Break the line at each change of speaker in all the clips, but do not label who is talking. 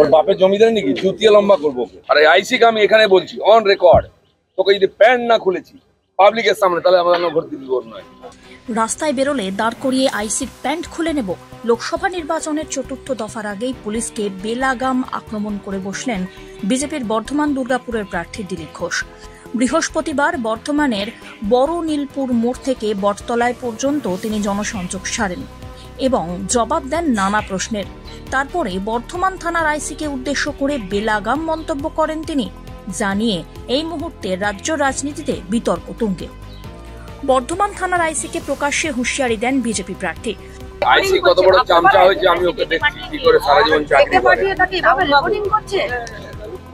ওর বাপের জমিদার নাকি জুতিয়ে লম্বা করবো। আর আইসিকে আমি এখানে বলছি অন রেকর্ড, তোকে যদি প্যান্ট না খুলেছি পাবলিকের সামনে তাহলে আমাদের ভর্তি দিব নয়।
রাস্তায় বেরোলে দাঁড় করিয়ে আইসির প্যান্ট খুলে নেব। লোকসভা নির্বাচনের চতুর্থ দফার আগেই পুলিশকে বেলাগাম আক্রমণ করে বসলেন বিজেপির বর্ধমান দুর্গাপুরের প্রার্থী দিলীপ ঘোষ। বৃহস্পতিবার বর্ধমানের বড় নীলপুর মোড় থেকে বটতলায় পর্যন্ত তিনি জনসংযোগ সারেন এবং জবাব দেন নানা প্রশ্নের। তারপরে বর্ধমান থানার আইসিকে উদ্দেশ্য করে বেলাগাম মন্তব্য করেন তিনি, জানিয়ে এই মুহূর্তে রাজ্য রাজনীতিতে বিতর্ক তুঙ্গে। বর্ধমান থানার আইসিকে প্রকাশ্যে হুঁশিয়ারি দেন বিজেপি প্রার্থী।
আইসি কত বড় চামচা হয়েছে আমি ওকে দেখছি কি করে সারা জীবন চাকরি করে।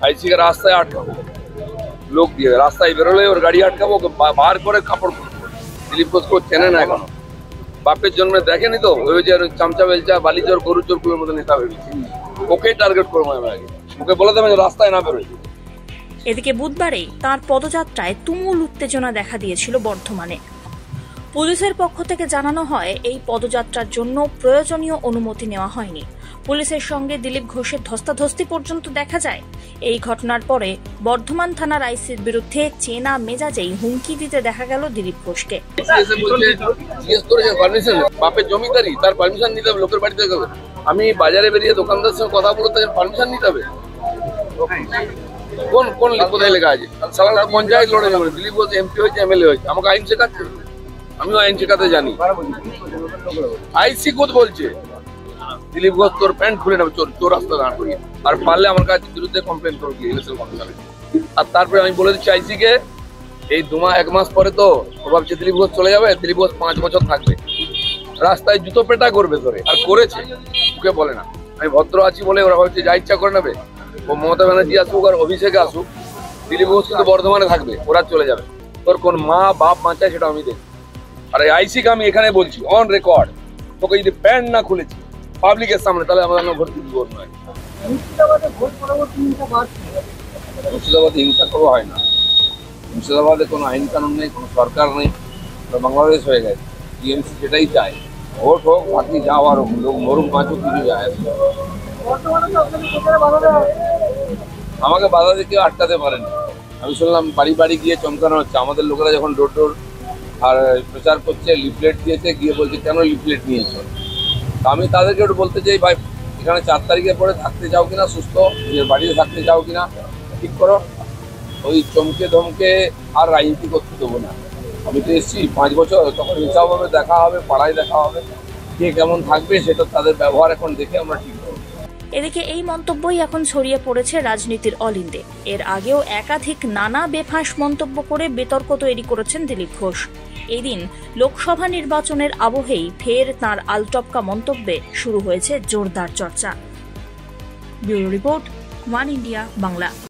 আইসিকে রাস্তায় আটকাবো, লোক দিয়ে রাস্তায় বেরোলে ওর গাড়ি আটকাবো, ওকে বার করে কাপড় খুলবো। দিলীপ ঘোষকে চেনে না এখনো, বাপের জন্মে দেখেনি তো ওই যে চামচা বেলচা বালিজোর গরুর চোরগুলোর মতো নেতা ভেবেছি। ওকেই টার্গেট করবো আমি আগে, ওকে বলে দেবেন রাস্তায় না বেরোয়।
এদিকে বুধবারে তার পদযাত্রায় তুমুল উত্তেজনা দেখা দিয়েছিল বর্ধমানে। পুলিশের পক্ষ থেকে জানানো হয় এই পদযাত্রার জন্য প্রয়োজনীয় অনুমতি নেওয়া হয়নি। পুলিশের সঙ্গে দিলীপ ঘোষের ধস্তাধস্তি পর্যন্ত দেখা যায়। এই ঘটনার পরে বর্ধমান থানার আইসির বিরুদ্ধে চেনা মেজাজেই হুমকি দিতে দেখা গেল দিলীপ ঘোষকে।
বাপের জমিদারি, তার পারমিশন নিতে হবে, লোকের বাড়িতে যাবে। আমি বাজারে বেরিয়ে দোকানদার সঙ্গে কথা বলতে পারমিশন নিতে হবে। কোন কোন কোথায় লেখা আছে? সালাটা পঞ্চায়েত লড়ে যাবে। দিলীপ ঘোষ এমপি হয়েছে, এমএলএ হয়েছে, আমাকে আইন শেখাচ্ছে। আমিও আইন শেখাতে জানি। আইসি কোথ বলছে দিলীপ ঘোষ তোর প্যান্ট খুলে নেবে, চোর রাস্তা দাঁড় করিয়ে, আর পারলে আমার কাছে বিরুদ্ধে কমপ্লেন করবি ইলেকশন কমিশনে। আর তারপরে আমি বলে দিচ্ছি আইসিকে, এই 1 মাস পরে তো ও ভাবছে দিলীপ ঘোষ চলে যাবে, দিলীপ ঘোষ 5 বছর থাকবে, রাস্তায় জুতো পেটা করবে ধরে। আর করেছে, ওকে বলে না আমি ভদ্র আছি বলে ওরা ভাবছে যা ইচ্ছা করে নেবে। ও মমতা ব্যানার্জি আসুক আর অভিষেকে আসুক, দিলীপ ঘোষ কিন্তু বর্ধমানে থাকবে, ওরা চলে যাবে। তোর কোন মা বাপ বাঁচায় সেটা আমি দেখি। আর আইসিকে আমি এখানে বলছি অন রেকর্ড, তোকে যদি প্যান্ট না খুলেছি পাবলিকের সামনে তাহলে আমাদের ভর্তি দিব নয়। মুর্শিদাবাদে হিংসা করবো হয় না। মুর্শিদাবাদে কোনো আইন কানুন নেই, কোনো সরকার নেই, বাংলাদেশ হয়ে গেছে। টিএমসি সেটাই চায়, ভোট হোক বাকি যাও আর লোক মরুক বাঁচুক কিছু যায়। আমাকে বাধা দিয়ে কেউ আটকাতে পারেনি। আমি শুনলাম বাড়ি বাড়ি গিয়ে চমকানো হচ্ছে। আমাদের লোকেরা যখন ডোর ডোর আর প্রচার করছে, লিফলেট দিয়েছে, গিয়ে বলছে কেন লিফলেট নিয়েছো। আমি তাদেরকে একটু বলতে চাই, ভাই এখানে 4 তারিখের পরে থাকতে চাও কিনা, সুস্থ নিজের বাড়িতে থাকতে চাও কিনা ঠিক করো। ওই চমকে ধমকে আর রাজনীতি করতে দেবো না। আমি তো এসেছি 5 বছর, তখন হিসাব হবে, দেখা হবে, পাড়ায় দেখা হবে, কে কেমন থাকবে সেটা তাদের ব্যবহার এখন দেখে আমরা ঠিক করবো।
এদিকে এই মন্তব্যই এখন ছড়িয়ে পড়েছে রাজনীতির অলিন্দে। এর আগেও একাধিক নানা বেফাঁস মন্তব্য করে বিতর্ক তৈরি করেছেন দিলীপ ঘোষ। এদিন লোকসভা নির্বাচনের আবহেই ফের তাঁর আলটপকা মন্তব্যে শুরু হয়েছে জোরদার চর্চা। Bureau report, one India Bangla.